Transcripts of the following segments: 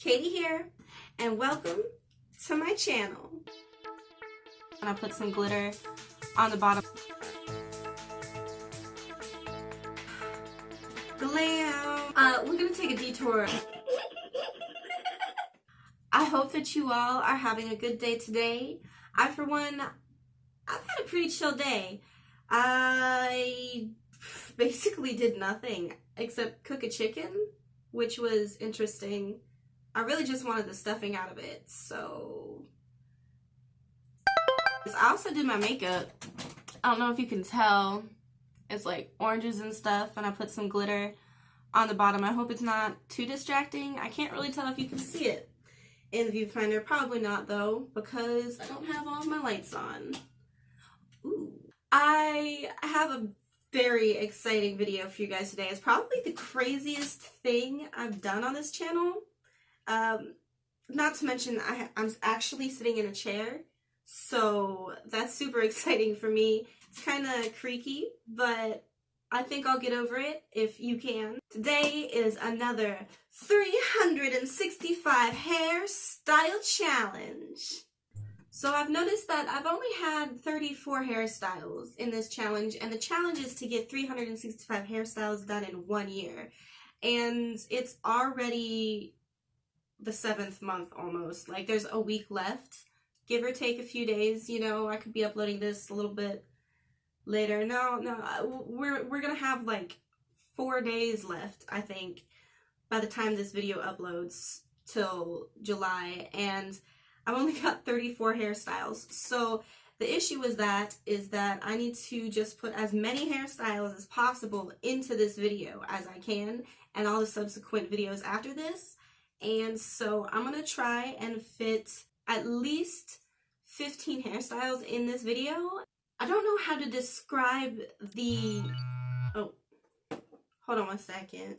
Katie here, and welcome to my channel. And I put some glitter on the bottom. Glam! We're gonna take a detour. I hope that you all are having a good day today. For one, I've had a pretty chill day. I basically did nothing except cook a chicken, which was interesting. I really just wanted the stuffing out of it, so... I also did my makeup. I don't know if you can tell. It's like oranges and stuff, and I put some glitter on the bottom. I hope it's not too distracting. I can't really tell if you can see it in the viewfinder. Probably not, though, because I don't have all my lights on. Ooh. I have a very exciting video for you guys today. It's probably the craziest thing I've done on this channel. Not to mention I'm actually sitting in a chair, so that's super exciting for me. It's kind of creaky, but I think I'll get over it if you can. Today is another 365 hairstyle challenge. So I've noticed that I've only had 34 hairstyles in this challenge, and the challenge is to get 365 hairstyles done in 1 year. And it's already the 7th month almost. Like, there's a week left, give or take a few days. You know, I could be uploading this a little bit later. No, we're gonna have like 4 days left, I think, by the time this video uploads till July, and I've only got 34 hairstyles. So the issue is that I need to just put as many hairstyles as possible into this video as I can, and all the subsequent videos after this. And so I'm gonna try and fit at least 15 hairstyles in this video. I don't know how to describe the... Oh, hold on one second.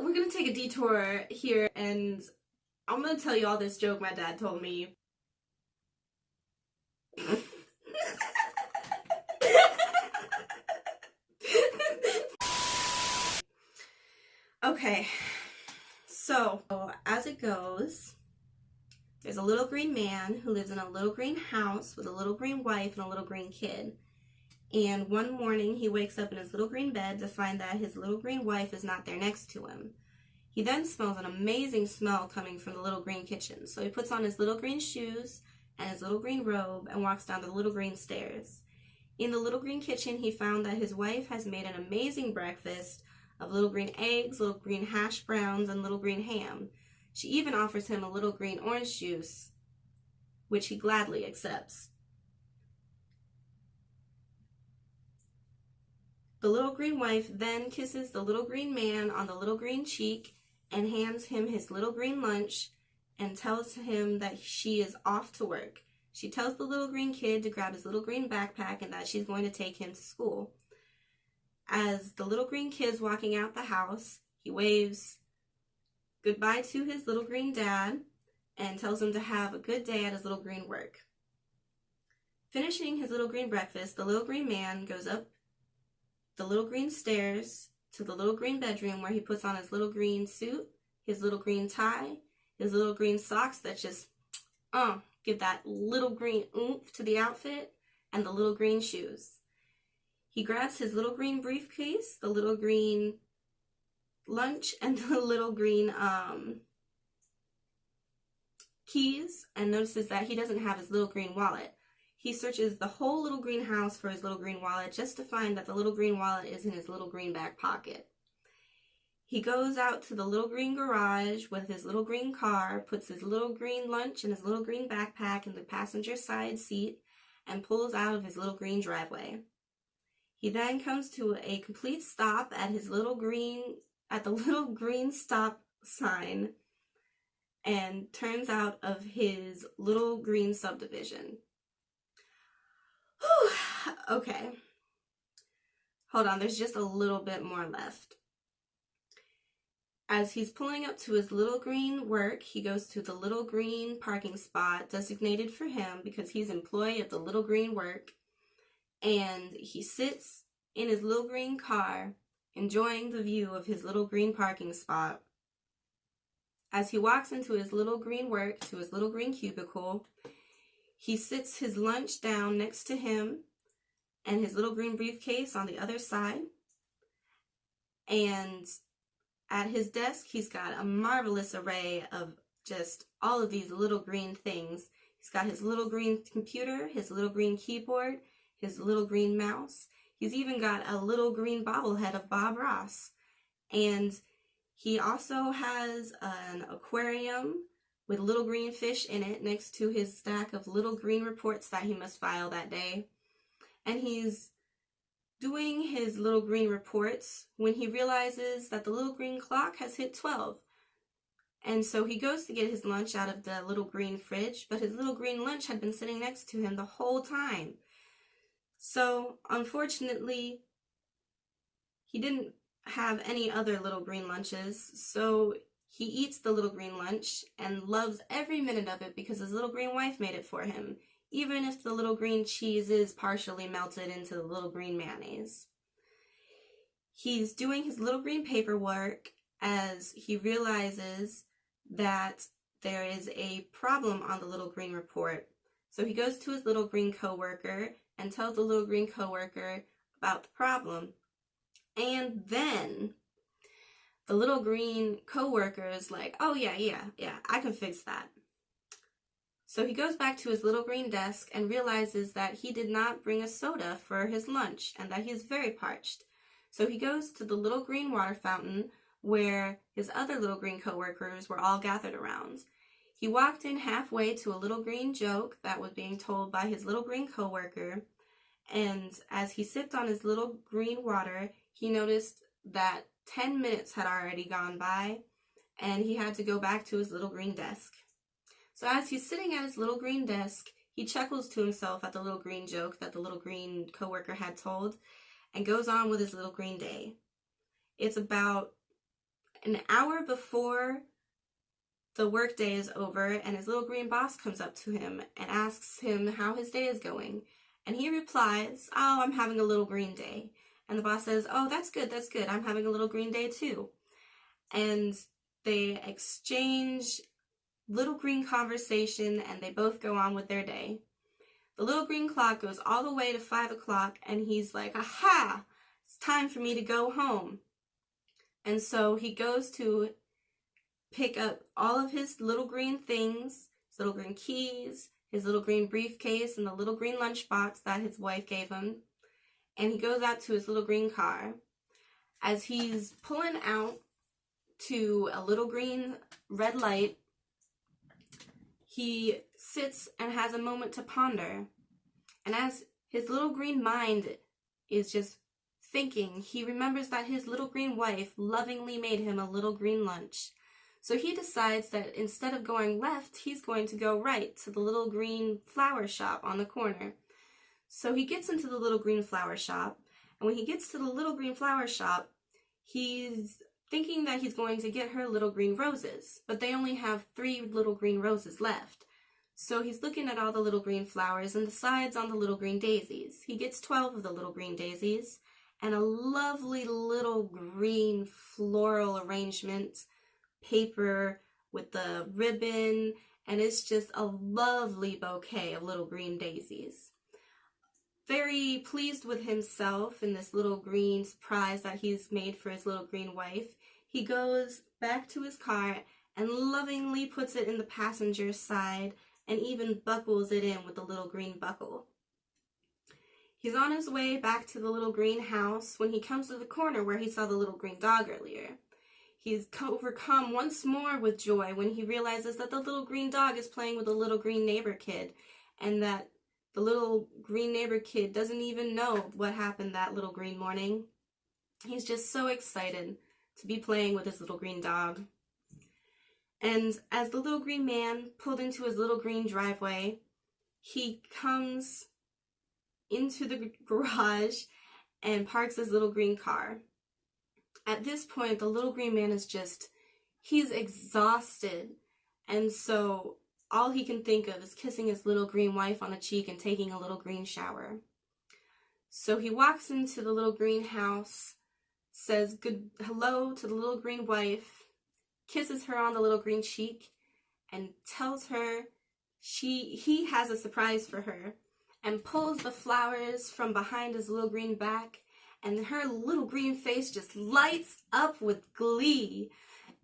We're gonna take a detour here, and I'm gonna tell you all this joke my dad told me. Okay, so as it goes, there's a little green man who lives in a little green house with a little green wife and a little green kid. And one morning he wakes up in his little green bed to find that his little green wife is not there next to him. He then smells an amazing smell coming from the little green kitchen. So he puts on his little green shoes and his little green robe and walks down the little green stairs. In the little green kitchen, he found that his wife has made an amazing breakfast of little green eggs, little green hash browns, and little green ham. She even offers him a little green orange juice, which he gladly accepts. The little green wife then kisses the little green man on the little green cheek and hands him his little green lunch and tells him that she is off to work. She tells the little green kid to grab his little green backpack and that she's going to take him to school. As the little green kid's walking out the house, he waves goodbye to his little green dad and tells him to have a good day at his little green work. Finishing his little green breakfast, the little green man goes up the little green stairs to the little green bedroom, where he puts on his little green suit, his little green tie, his little green socks that just give that little green oomph to the outfit, and the little green shoes. He grabs his little green briefcase, the little green lunch, and the little green keys, and notices that he doesn't have his little green wallet. He searches the whole little green house for his little green wallet, just to find that the little green wallet is in his little green back pocket. He goes out to the little green garage with his little green car, puts his little green lunch and his little green backpack in the passenger side seat, and pulls out of his little green driveway. He then comes to a complete stop at the little green stop sign and turns out of his little green subdivision. Whew. Okay. Hold on, there's just a little bit more left. As he's pulling up to his little green work, he goes to the little green parking spot designated for him because he's employee at the little green work. And he sits in his little green car, enjoying the view of his little green parking spot. As he walks into his little green work, to his little green cubicle, he sits his lunch down next to him and his little green briefcase on the other side. And at his desk, he's got a marvelous array of just all of these little green things. He's got his little green computer, his little green keyboard, his little green mouse. He's even got a little green bobblehead of Bob Ross. And he also has an aquarium with little green fish in it next to his stack of little green reports that he must file that day. And he's doing his little green reports when he realizes that the little green clock has hit 12. And so he goes to get his lunch out of the little green fridge, but his little green lunch had been sitting next to him the whole time. So, unfortunately, he didn't have any other little green lunches, so he eats the little green lunch and loves every minute of it because his little green wife made it for him, even if the little green cheese is partially melted into the little green mayonnaise. He's doing his little green paperwork as he realizes that there is a problem on the little green report. So he goes to his little green coworker and tells the little green coworker about the problem. And then the little green coworker is like, oh yeah, I can fix that. So he goes back to his little green desk and realizes that he did not bring a soda for his lunch and that he's very parched. So he goes to the little green water fountain where his other little green coworkers were all gathered around. He walked in halfway to a little green joke that was being told by his little green coworker, and as he sipped on his little green water, he noticed that 10 minutes had already gone by, and he had to go back to his little green desk. So as he's sitting at his little green desk, he chuckles to himself at the little green joke that the little green coworker had told, and goes on with his little green day. It's about an hour before the workday is over, and his little green boss comes up to him and asks him how his day is going. And he replies, oh, I'm having a little green day. And the boss says, oh, that's good, I'm having a little green day too. And they exchange little green conversation, and they both go on with their day. The little green clock goes all the way to 5 o'clock, and he's like, aha, it's time for me to go home. And so he goes to pick up all of his little green things, his little green keys, his little green briefcase, and the little green lunchbox that his wife gave him. And he goes out to his little green car. As he's pulling out to a little green red light, he sits and has a moment to ponder. And as his little green mind is just thinking, he remembers that his little green wife lovingly made him a little green lunch. So he decides that instead of going left, he's going to go right to the little green flower shop on the corner. So he gets into the little green flower shop, and when he gets to the little green flower shop, he's thinking that he's going to get her little green roses, but they only have 3 little green roses left. So he's looking at all the little green flowers and decides on the little green daisies. He gets 12 of the little green daisies and a lovely little green floral arrangement paper with the ribbon, and it's just a lovely bouquet of little green daisies. Very pleased with himself in this little green surprise that he's made for his little green wife, he goes back to his car and lovingly puts it in the passenger side and even buckles it in with the little green buckle. He's on his way back to the little green house when he comes to the corner where he saw the little green dog earlier. He's overcome once more with joy when he realizes that the little green dog is playing with the little green neighbor kid, and that the little green neighbor kid doesn't even know what happened that little green morning. He's just so excited to be playing with his little green dog. And as the little green man pulled into his little green driveway, he comes into the garage and parks his little green car. At this point, the little green man is just he's exhausted, and so all he can think of is kissing his little green wife on the cheek and taking a little green shower. So he walks into the little green house, says good hello to the little green wife, kisses her on the little green cheek, and tells her he has a surprise for her, and pulls the flowers from behind his little green back, and her little green face just lights up with glee,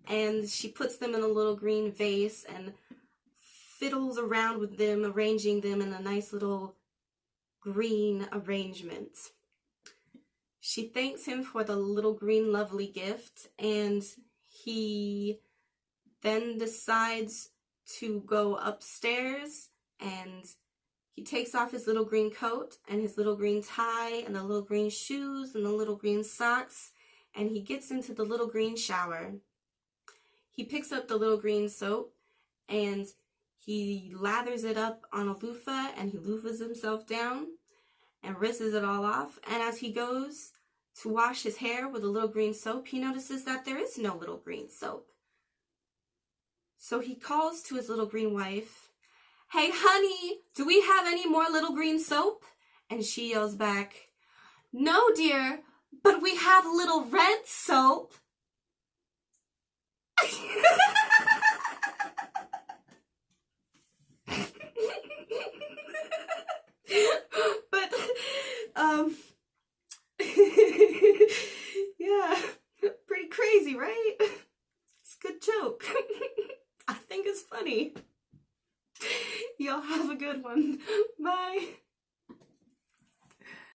and she puts them in a little green vase and fiddles around with them, arranging them in a nice little green arrangement. She thanks him for the little green lovely gift, and he then decides to go upstairs, and he takes off his little green coat and his little green tie and the little green shoes and the little green socks, and he gets into the little green shower. He picks up the little green soap and he lathers it up on a loofah, and he loofahs himself down and rinses it all off. And as he goes to wash his hair with a little green soap, he notices that there is no little green soap. So he calls to his little green wife, "Hey, honey, do we have any more little green soap?" And she yells back, "No, dear, but we have little red soap." But, yeah, pretty crazy, right? It's a good joke. I think it's funny. Y'all have a good one. Bye.